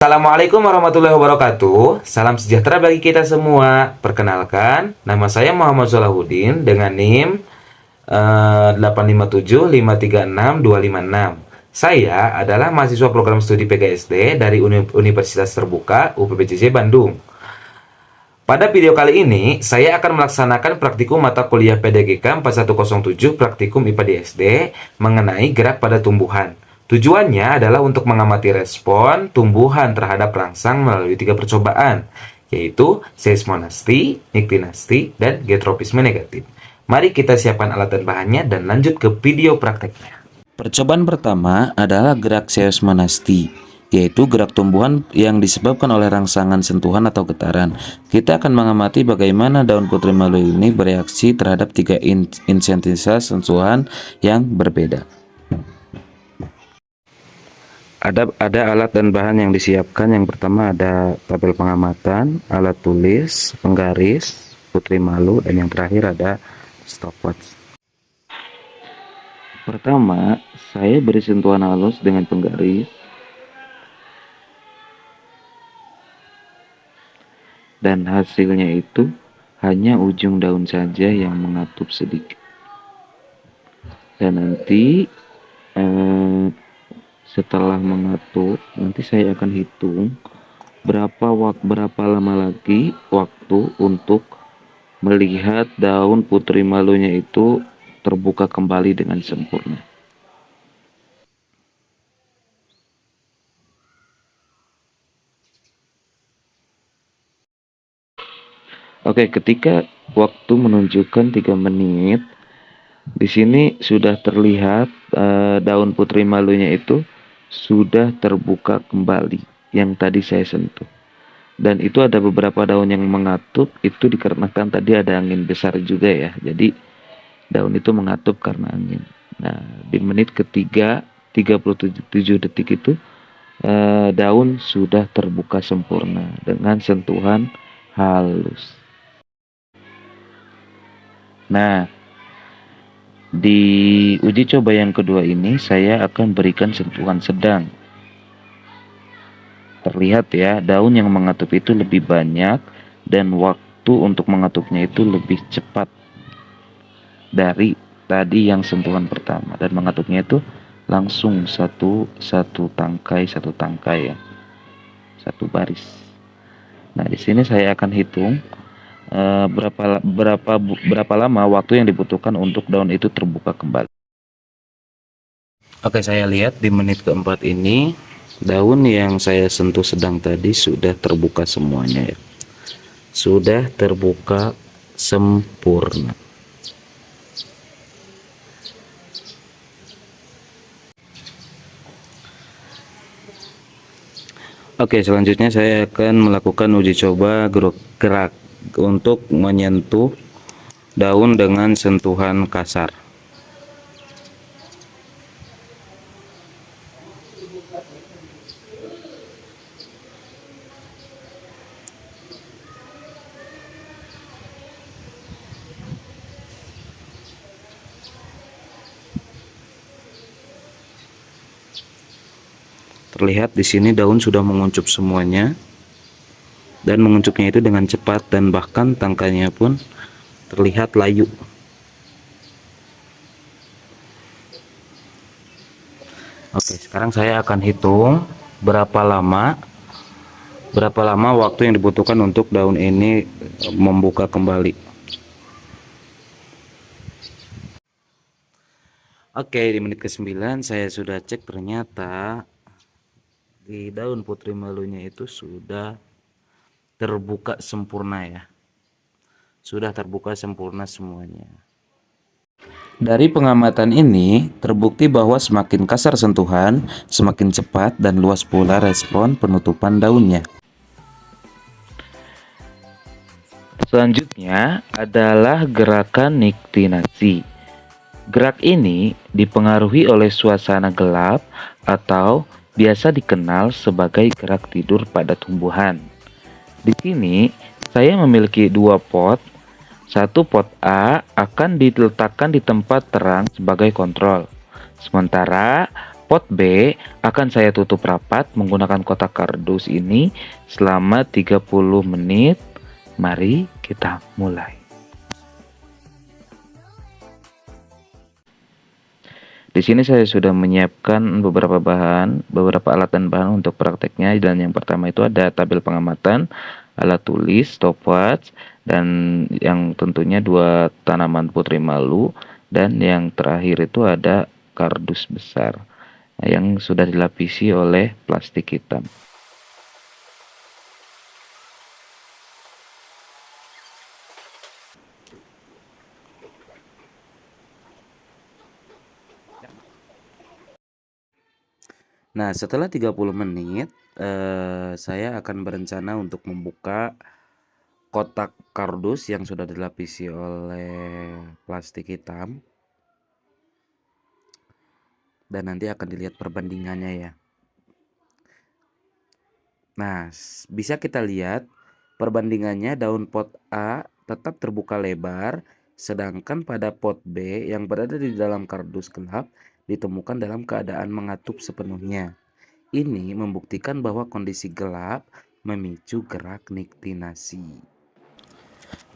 Assalamualaikum warahmatullahi wabarakatuh. Salam sejahtera bagi kita semua. Perkenalkan, nama saya Muhammad Solahuddin dengan NIM 857536256. Saya adalah mahasiswa program studi PGSD dari Universitas Terbuka UPBJJ Bandung. Pada video kali ini, saya akan melaksanakan praktikum mata kuliah PDGK 4107 Praktikum IPA di SD mengenai gerak pada tumbuhan. Tujuannya adalah untuk mengamati respon tumbuhan terhadap rangsang melalui 3 percobaan, yaitu seismonasti, niktinasti, dan geotropisme negatif. Mari kita siapkan alat dan bahannya dan lanjut ke video prakteknya. Percobaan pertama adalah gerak seismonasti, yaitu gerak tumbuhan yang disebabkan oleh rangsangan sentuhan atau getaran. Kita akan mengamati bagaimana daun putri malu ini bereaksi terhadap 3 intensitas sentuhan yang berbeda. Ada alat dan bahan yang disiapkan. Yang pertama ada tabel pengamatan, alat tulis, penggaris, putri malu, dan yang terakhir ada stopwatch. Pertama, saya beri sentuhan halus dengan penggaris dan hasilnya itu hanya ujung daun saja yang mengatup sedikit. Dan nanti setelah mengatup, nanti saya akan hitung berapa lama lagi waktu untuk melihat daun putri malunya itu terbuka kembali dengan sempurna. Oke, ketika waktu menunjukkan 3 menit, di sini sudah terlihat daun putri malunya itu sudah terbuka kembali yang tadi saya sentuh. Dan itu ada beberapa daun yang mengatup, itu dikarenakan tadi ada angin besar juga ya. Jadi daun itu mengatup karena angin. Nah, di menit ketiga 37 detik itu daun sudah terbuka sempurna dengan sentuhan halus. Nah, di uji coba yang kedua ini saya akan berikan sentuhan sedang. Terlihat ya, daun yang mengatup itu lebih banyak dan waktu untuk mengatupnya itu lebih cepat dari tadi yang sentuhan pertama, dan mengatupnya itu langsung satu tangkai ya, satu baris. Nah, di sini saya akan hitung berapa lama waktu yang dibutuhkan untuk daun itu terbuka kembali. Oke, saya lihat di menit keempat ini daun yang saya sentuh sedang tadi sudah terbuka semuanya ya. Sudah terbuka sempurna. Oke, selanjutnya saya akan melakukan uji coba gerak untuk menyentuh daun dengan sentuhan kasar. Terlihat di sini daun sudah menguncup semuanya, dan menguncupnya itu dengan cepat, dan bahkan tangkainya pun terlihat layu. Oke, sekarang saya akan hitung berapa lama waktu yang dibutuhkan untuk daun ini membuka kembali. Oke, di menit ke-9 saya sudah cek, ternyata di daun putri malunya itu sudah terbuka sempurna ya. Sudah terbuka sempurna semuanya. Dari pengamatan ini terbukti bahwa semakin kasar sentuhan, semakin cepat dan luas pula respon penutupan daunnya. Selanjutnya adalah gerakan niktinasi. Gerak ini dipengaruhi oleh suasana gelap atau biasa dikenal sebagai gerak tidur pada tumbuhan. Di sini saya memiliki 2 pot. Satu pot A akan diletakkan di tempat terang sebagai kontrol. Sementara pot B akan saya tutup rapat menggunakan kotak kardus ini selama 30 menit. Mari kita mulai. Di sini saya sudah menyiapkan beberapa alat dan bahan untuk prakteknya. Dan yang pertama itu ada tabel pengamatan, alat tulis, stopwatch, dan yang tentunya 2 tanaman putri malu, dan yang terakhir itu ada kardus besar yang sudah dilapisi oleh plastik hitam. Nah, setelah 30 menit, saya akan berencana untuk membuka kotak kardus yang sudah dilapisi oleh plastik hitam. Dan nanti akan dilihat perbandingannya ya. Nah, bisa kita lihat perbandingannya, daun pot A tetap terbuka lebar, sedangkan pada pot B yang berada di dalam kardus gelap ditemukan dalam keadaan mengatup sepenuhnya. Ini membuktikan bahwa kondisi gelap memicu gerak niktinasi.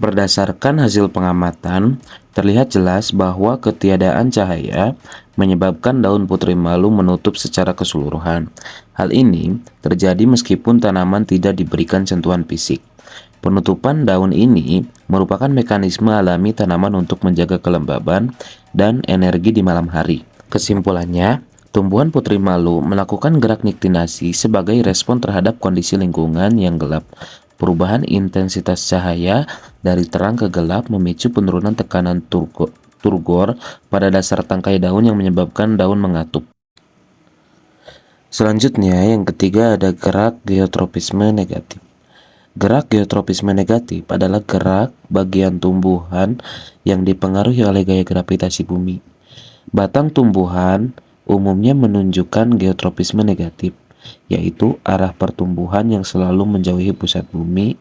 Berdasarkan hasil pengamatan, terlihat jelas bahwa ketiadaan cahaya menyebabkan daun putri malu menutup secara keseluruhan. Hal ini terjadi meskipun tanaman tidak diberikan sentuhan fisik. Penutupan daun ini merupakan mekanisme alami tanaman untuk menjaga kelembaban dan energi di malam hari. Kesimpulannya, tumbuhan putri malu melakukan gerak niktinasi sebagai respon terhadap kondisi lingkungan yang gelap. Perubahan intensitas cahaya dari terang ke gelap memicu penurunan tekanan turgor pada dasar tangkai daun yang menyebabkan daun mengatup. Selanjutnya, yang ketiga ada gerak geotropisme negatif. Gerak geotropisme negatif adalah gerak bagian tumbuhan yang dipengaruhi oleh gaya gravitasi bumi. Batang tumbuhan umumnya menunjukkan geotropisme negatif, yaitu arah pertumbuhan yang selalu menjauhi pusat bumi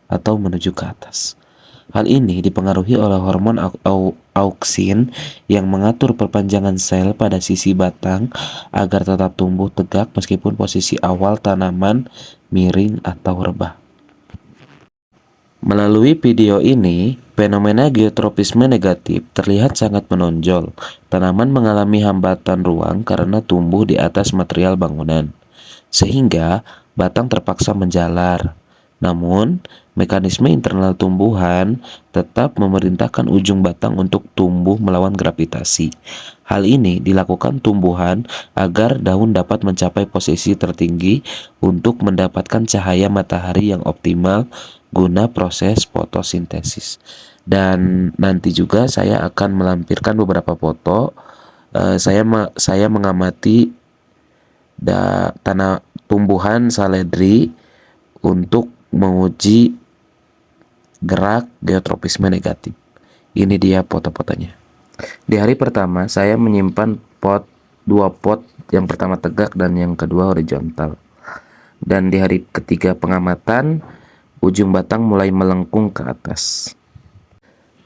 atau menuju ke atas. Hal ini dipengaruhi oleh hormon auksin yang mengatur perpanjangan sel pada sisi batang agar tetap tumbuh tegak meskipun posisi awal tanaman miring atau rebah. Melalui video ini, fenomena geotropisme negatif terlihat sangat menonjol. Tanaman mengalami hambatan ruang karena tumbuh di atas material bangunan, sehingga batang terpaksa menjalar. Namun, mekanisme internal tumbuhan tetap memerintahkan ujung batang untuk tumbuh melawan gravitasi. Hal ini dilakukan tumbuhan agar daun dapat mencapai posisi tertinggi untuk mendapatkan cahaya matahari yang optimal guna proses fotosintesis. Dan nanti juga saya akan melampirkan beberapa foto. Saya mengamati tanah tumbuhan saledri untuk menguji gerak geotropisme negatif. Ini dia foto-fotonya. Di hari pertama saya menyimpan dua pot, yang pertama tegak dan yang kedua horizontal. Dan di hari ketiga pengamatan, ujung batang mulai melengkung ke atas.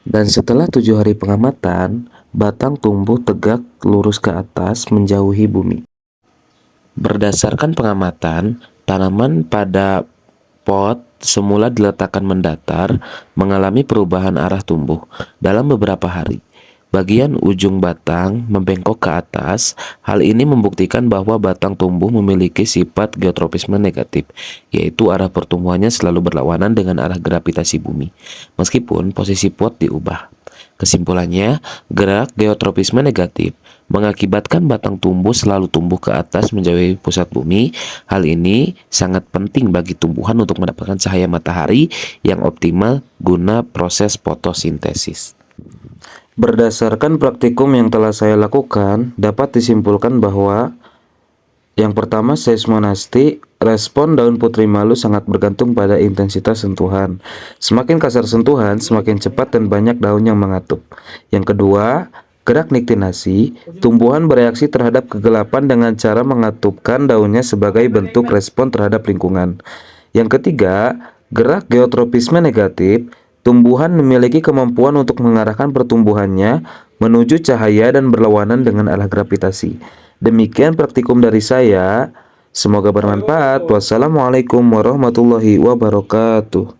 Dan setelah 7 hari pengamatan, batang tumbuh tegak lurus ke atas menjauhi bumi. Berdasarkan pengamatan, tanaman pada pot semula diletakkan mendatar mengalami perubahan arah tumbuh dalam beberapa hari. Bagian ujung batang membengkok ke atas. Hal ini membuktikan bahwa batang tumbuh memiliki sifat geotropisme negatif, yaitu arah pertumbuhannya selalu berlawanan dengan arah gravitasi bumi, meskipun posisi pot diubah. Kesimpulannya, gerak geotropisme negatif mengakibatkan batang tumbuh selalu tumbuh ke atas menjauhi pusat bumi. Hal ini sangat penting bagi tumbuhan untuk mendapatkan cahaya matahari yang optimal guna proses fotosintesis. Berdasarkan praktikum yang telah saya lakukan, dapat disimpulkan bahwa yang pertama, seismonasti, respon daun putri malu sangat bergantung pada intensitas sentuhan. Semakin kasar sentuhan, semakin cepat dan banyak daun yang mengatup. Yang kedua, gerak niktinasi, tumbuhan bereaksi terhadap kegelapan dengan cara mengatupkan daunnya sebagai bentuk respon terhadap lingkungan. Yang ketiga, gerak geotropisme negatif, tumbuhan memiliki kemampuan untuk mengarahkan pertumbuhannya menuju cahaya dan berlawanan dengan arah gravitasi. Demikian praktikum dari saya. Semoga bermanfaat. Wassalamualaikum warahmatullahi wabarakatuh.